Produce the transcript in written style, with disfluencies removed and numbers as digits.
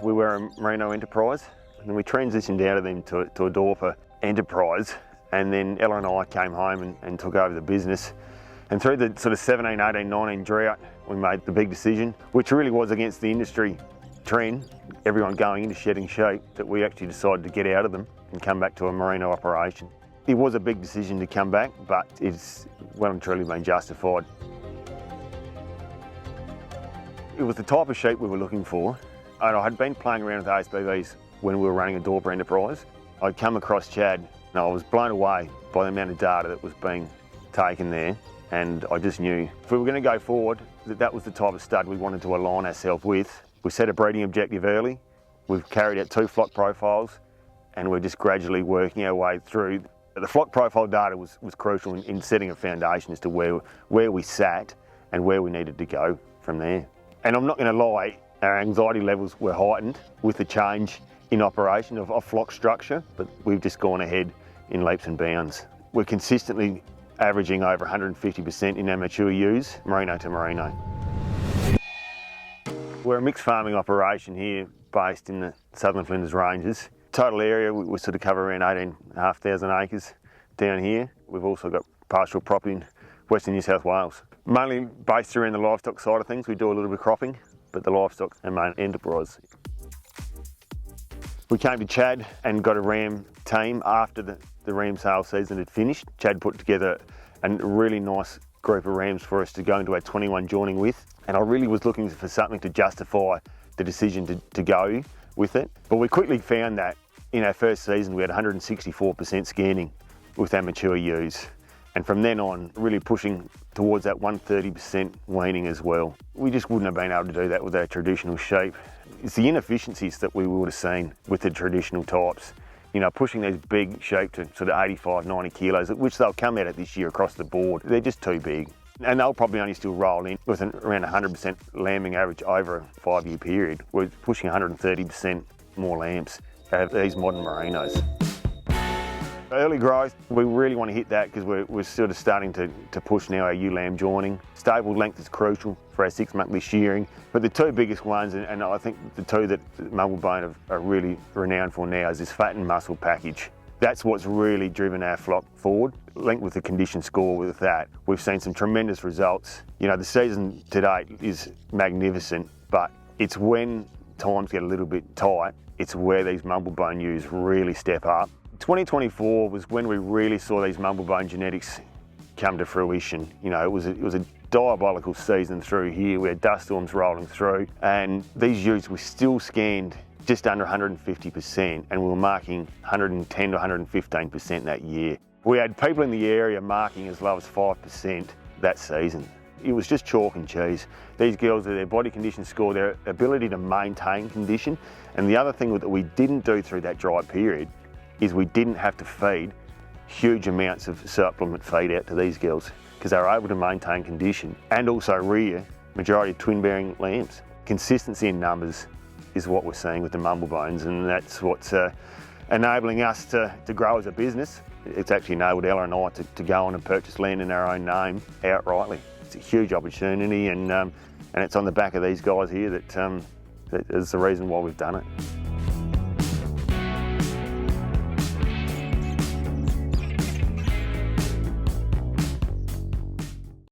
we were a Merino enterprise, and we transitioned out of them to a Dorper enterprise, and then Ella and I came home and took over the business. And through the sort of 17, 18, 19 drought, we made the big decision, which really was against the industry trend, everyone going into shedding sheep, that we actually decided to get out of them and come back to a Merino operation. It was a big decision to come back, but it's well and truly been justified. It was the type of sheep we were looking for, and I had been playing around with ASBVs when we were running a Dorper enterprise. I'd come across Chad and I was blown away by the amount of data that was being taken there, and I just knew if we were going to go forward that was the type of stud we wanted to align ourselves with. We set a breeding objective early, we've carried out 2 flock profiles, and we're just gradually working our way through. The flock profile data was crucial in setting a foundation as to where we sat and where we needed to go from there. And I'm not going to lie, our anxiety levels were heightened with the change in operation of flock structure, but we've just gone ahead in leaps and bounds. We're consistently averaging over 150% in our mature ewes, Merino to Merino. We're a mixed farming operation here based in the southern Flinders Ranges. Total area, we sort of cover around 18,500 acres down here. We've also got pastoral property in Western New South Wales. Mainly based around the livestock side of things. We do a little bit of cropping, but the livestock's our main enterprise. We came to Chad and got a ram team after the ram sale season had finished. Chad put together a really nice group of rams for us to go into our 21 joining with, and I really was looking for something to justify the decision to go with it. But we quickly found that in our first season we had 164% scanning with our mature ewes, and from then on really pushing towards that 130% weaning as well. We just wouldn't have been able to do that with our traditional sheep. It's the inefficiencies that we would have seen with the traditional types. You know, pushing these big sheep to sort of 85, 90 kilos, which they'll come out at this year across the board. They're just too big. And they'll probably only still roll in with around 100% lambing average over a 5-year period. We're pushing 130% more lambs out of these modern Merinos. Early growth, we really want to hit that because we're sort of starting to push now our ewe lamb joining. Stable length is crucial for our 6-monthly shearing, but the 2 biggest ones, and I think the 2 that Mumblebone are really renowned for now, is this fat and muscle package. That's what's really driven our flock forward. Linked with the condition score with that, we've seen some tremendous results. You know, the season to date is magnificent, but it's when times get a little bit tight, it's where these Mumblebone ewes really step up. 2024 was when we really saw these Mumblebone genetics come to fruition. You know, it was a diabolical season through here. We had dust storms rolling through, and these ewes were still scanned just under 150%, and we were marking 110 to 115% that year. We had people in the area marking as low as 5% that season. It was just chalk and cheese. These girls, their body condition score, their ability to maintain condition, and the other thing that we didn't do through that dry period is we didn't have to feed huge amounts of supplement feed out to these girls because they were able to maintain condition and also rear majority of twin-bearing lambs. Consistency in numbers is what we're seeing with the Mumblebones, and that's what's enabling us to grow as a business. It's actually enabled Ella and I to go on and purchase land in our own name outrightly. It's a huge opportunity, and it's on the back of these guys here that is the reason why we've done it.